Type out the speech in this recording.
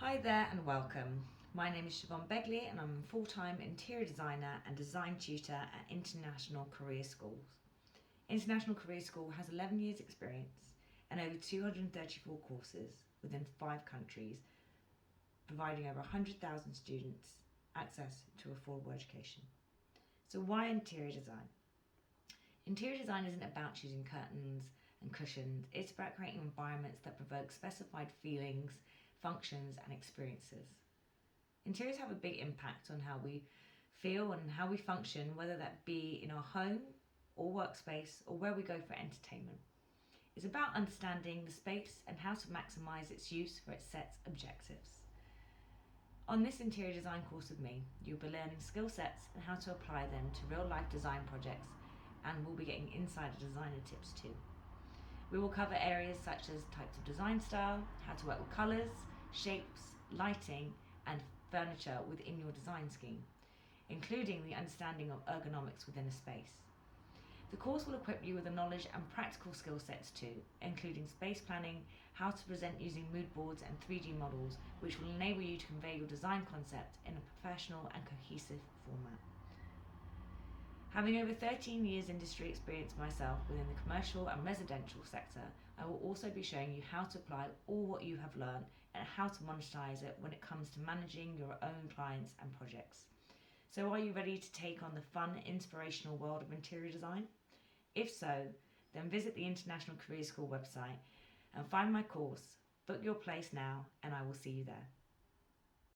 Hi there and welcome. My name is Siobhan Begley and I'm a full-time interior designer and design tutor at International Career School. International Career School has 11 years experience and over 234 courses within 5 countries, providing over 100,000 students access to affordable education. So why interior design? Interior design isn't about choosing curtains and cushions, it's about creating environments that provoke specified feelings, functions and experiences. Interiors have a big impact on how we feel and how we function, whether that be in our home or workspace or where we go for entertainment. It's about understanding the space and how to maximise its use for its set objectives. On this interior design course with me, you'll be learning skill sets and how to apply them to real life design projects, and we'll be getting insider designer tips too. We will cover areas such as types of design style, how to work with colours, shapes, lighting and furniture within your design scheme, including the understanding of ergonomics within a space. The course will equip you with the knowledge and practical skill sets too, including space planning, how to present using mood boards and 3D models, which will enable you to convey your design concept in a professional and cohesive format. Having over 13 years industry experience myself within the commercial and residential sector, I will also be showing you how to apply all what you have learned and how to monetize it when it comes to managing your own clients and projects. So are you ready to take on the fun, inspirational world of interior design? If so, then visit the International Career School website and find my course, book your place now, and I will see you there.